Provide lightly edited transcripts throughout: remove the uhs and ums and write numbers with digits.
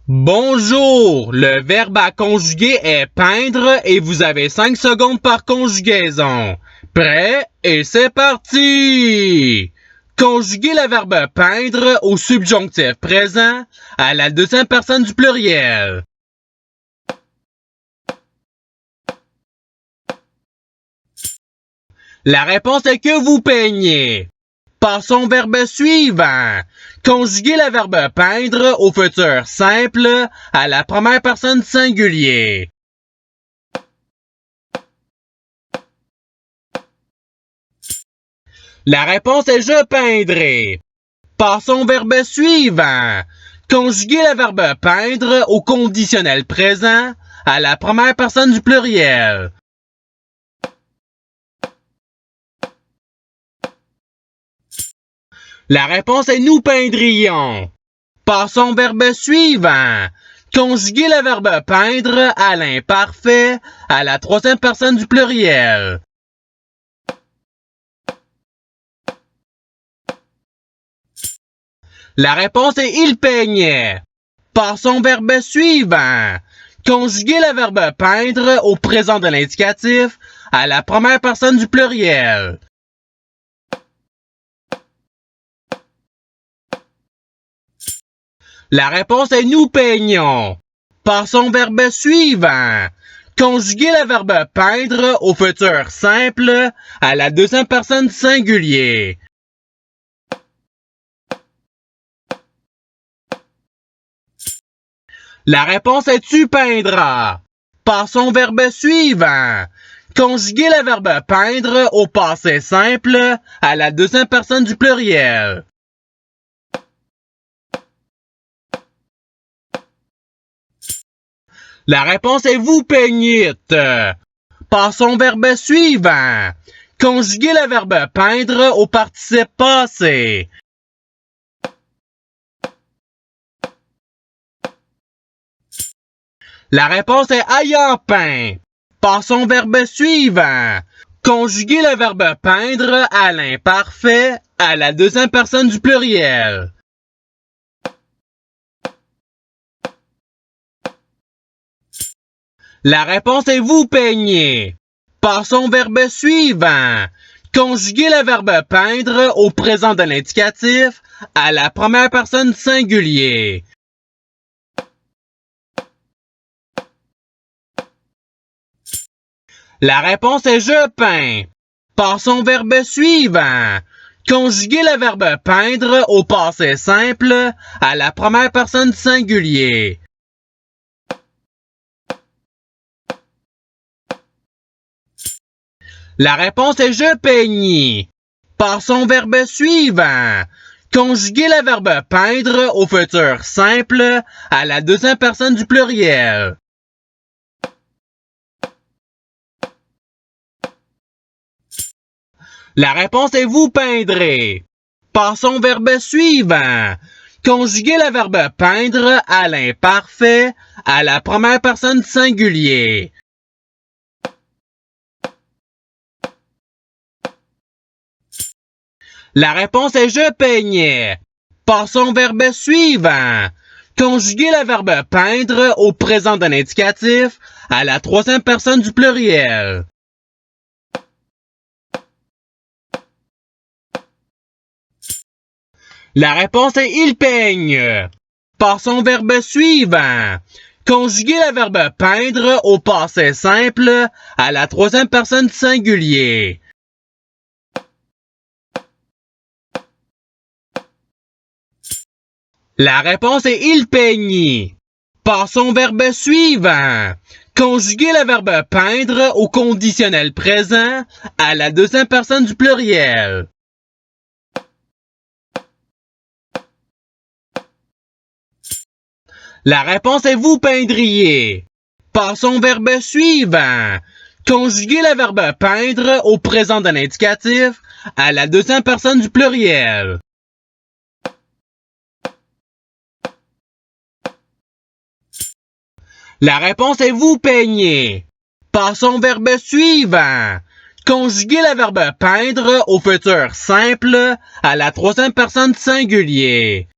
Bonjour! Le verbe à conjuguer est peindre et vous avez 5 secondes par conjugaison. Prêt? Et c'est parti! Conjuguez le verbe peindre au subjonctif présent à la deuxième personne du pluriel. La réponse est que vous peignez. Passons au verbe suivant. Conjuguez le verbe peindre au futur simple à la première personne du singulier. La réponse est je peindrai. Passons au verbe suivant. Conjuguez le verbe peindre au conditionnel présent à la première personne du pluriel. La réponse est nous peindrions. Passons au verbe suivant. Conjuguez le verbe peindre à l'imparfait à la troisième personne du pluriel. La réponse est il peignait. Passons au verbe suivant. Conjuguez le verbe peindre au présent de l'indicatif à la première personne du pluriel. La réponse est nous peignons. Passons au verbe suivant. Conjuguez le verbe peindre au futur simple à la deuxième personne du singulier. La réponse est tu peindras. Passons au verbe suivant. Conjuguez le verbe peindre au passé simple à la deuxième personne du pluriel. La réponse est vous peignîtes. Passons au verbe suivant. Conjuguez le verbe peindre au participe passé. La réponse est ayant peint. Passons au verbe suivant. Conjuguez le verbe peindre à l'imparfait à la deuxième personne du pluriel. La réponse est vous peignez. Passons au verbe suivant. Conjuguez le verbe peindre au présent de l'indicatif à la première personne du singulier. La réponse est je peins. Passons au verbe suivant. Conjuguez le verbe peindre au passé simple à la première personne du singulier. La réponse est je peignis. Passons au verbe suivant. Conjuguez le verbe peindre au futur simple à la deuxième personne du pluriel. La réponse est vous peindrez. Passons au verbe suivant. Conjuguez le verbe peindre à l'imparfait à la première personne du singulier. La réponse est je peignais. Passons au verbe suivant. Conjuguez le verbe peindre au présent d'un indicatif à la troisième personne du pluriel. La réponse est il peigne. Passons au verbe suivant. Conjuguez le verbe peindre au passé simple à la troisième personne du singulier. La réponse est il peigni. Passons au verbe suivant. Conjuguez le verbe peindre au conditionnel présent à la deuxième personne du pluriel. La réponse est vous peindriez. Passons au verbe suivant. Conjuguez le verbe peindre au présent d'un indicatif à la deuxième personne du pluriel. La réponse est vous peignez. Passons au verbe suivant. Conjuguez le verbe peindre au futur simple à la troisième personne du singulier.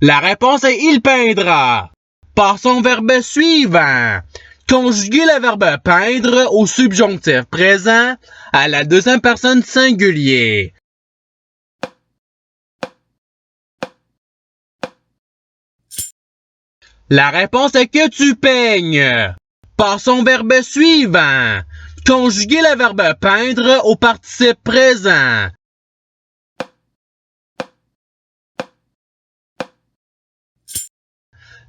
La réponse est il peindra. Passons au verbe suivant. Conjuguer le verbe peindre au subjonctif présent à la deuxième personne du singulier. La réponse est que tu peignes. Passons au verbe suivant. Conjuguer le verbe peindre au participe présent.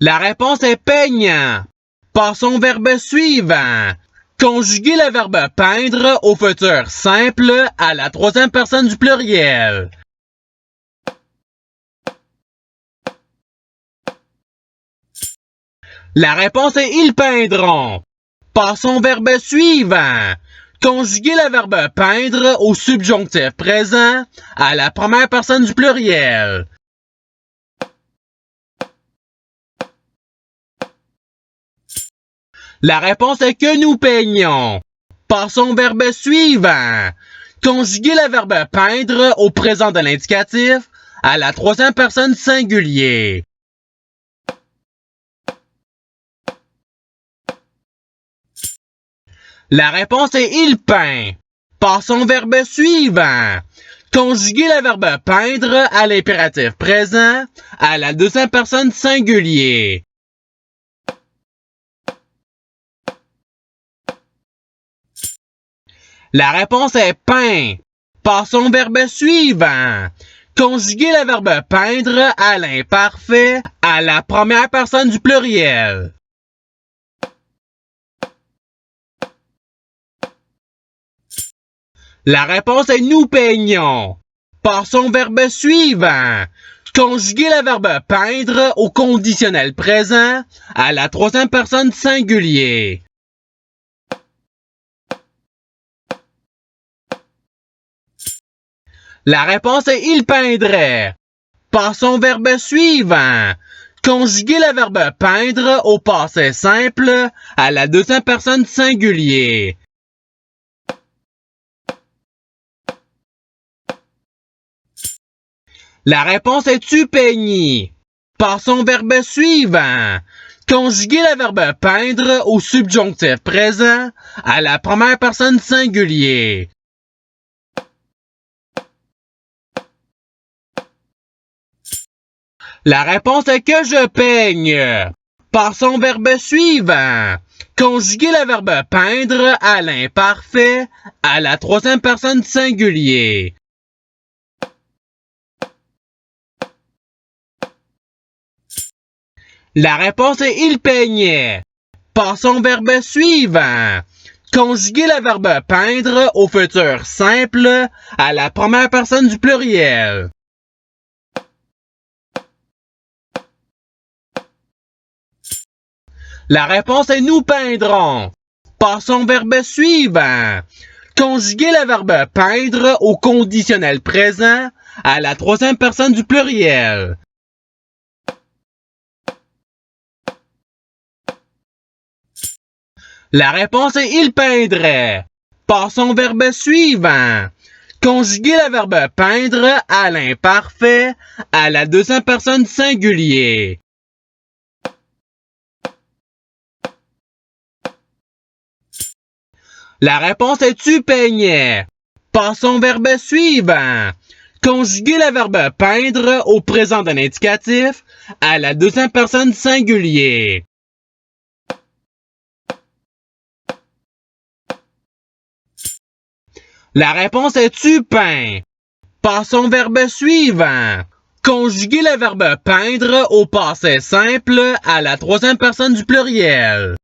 La réponse est peignant. Passons au verbe suivant. Conjuguer le verbe peindre au futur simple à la troisième personne du pluriel. La réponse est ils peindront. Passons au verbe suivant. Conjuguer le verbe peindre au subjonctif présent à la première personne du pluriel. La réponse est que nous peignons. Passons au verbe suivant. Conjuguer le verbe peindre au présent de l'indicatif à la troisième personne du singulier. La réponse est il peint. Passons au verbe suivant. Conjuguer le verbe peindre à l'impératif présent à la deuxième personne du singulier. La réponse est peint. Passons au verbe suivant. Conjuguer le verbe peindre à l'imparfait à la première personne du pluriel. La réponse est nous peignons. Passons au verbe suivant. Conjuguer le verbe peindre au conditionnel présent à la troisième personne du singulier. La réponse est il peindrait. Passons au verbe suivant. Conjuguer le verbe peindre au passé simple à la deuxième personne du singulier. La réponse est tu peignis. Passons au verbe suivant. Conjuguer le verbe peindre au subjonctif présent à la première personne du singulier. La réponse est que je peigne. Passons au verbe suivant. Conjuguer le verbe peindre à l'imparfait à la troisième personne du singulier. La réponse est il peignait. Passons au verbe suivant. Conjuguer le verbe peindre au futur simple à la première personne du pluriel. La réponse est nous peindrons. Passons au verbe suivant. Conjuguer le verbe peindre au conditionnel présent à la troisième personne du pluriel. La réponse est il peindrait. Passons au verbe suivant. Conjuguer le verbe peindre à l'imparfait à la deuxième personne du singulier. La réponse est tu peignais. Passons au verbe suivant. Conjuguer le verbe peindre au présent d'un indicatif à la deuxième personne du singulier. La réponse est tu peins. Passons au verbe suivant. Conjuguer le verbe peindre au passé simple à la troisième personne du pluriel.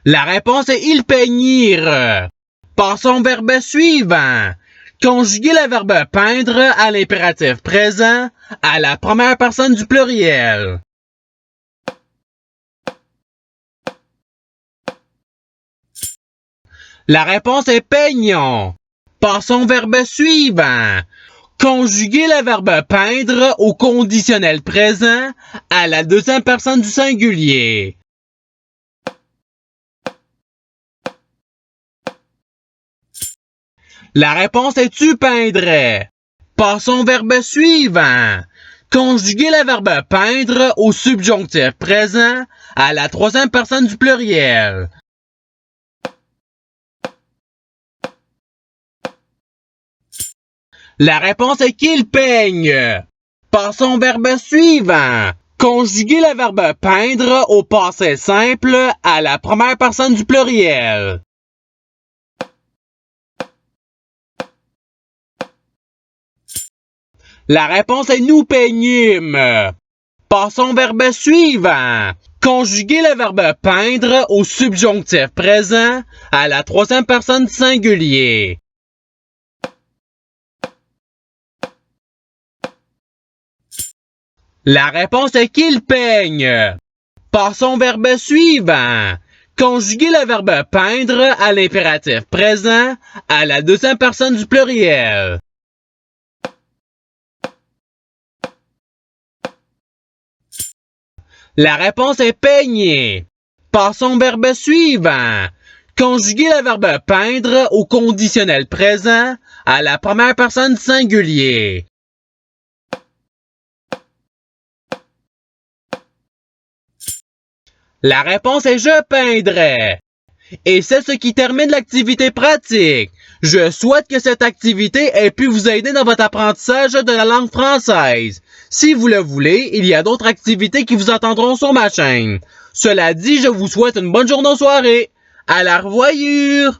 La réponse est ils peignirent. Passons au verbe suivant. Conjuguer le verbe peindre à l'impératif présent à la première personne du pluriel. La réponse est peignon. Passons au verbe suivant. Conjuguer le verbe peindre au conditionnel présent à la deuxième personne du singulier. La réponse est tu peindrais. Passons au verbe suivant. Conjuguer le verbe peindre au subjonctif présent à la troisième personne du pluriel. La réponse est qu'il peigne. Passons au verbe suivant. Conjuguer le verbe peindre au passé simple à la première personne du pluriel. La réponse est nous peignîmes. Passons au verbe suivant. Conjuguer le verbe peindre au subjonctif présent à la troisième personne du singulier. La réponse est qu'il peigne. Passons au verbe suivant. Conjuguer le verbe peindre à l'impératif présent à la deuxième personne du pluriel. La réponse est peigner. Passons au verbe suivant. Conjuguer le verbe peindre au conditionnel présent à la première personne du singulier. La réponse est je peindrais. Et c'est ce qui termine l'activité pratique. Je souhaite que cette activité ait pu vous aider dans votre apprentissage de la langue française. Si vous le voulez, il y a d'autres activités qui vous attendront sur ma chaîne. Cela dit, je vous souhaite une bonne journée ou soirée. À la revoyure!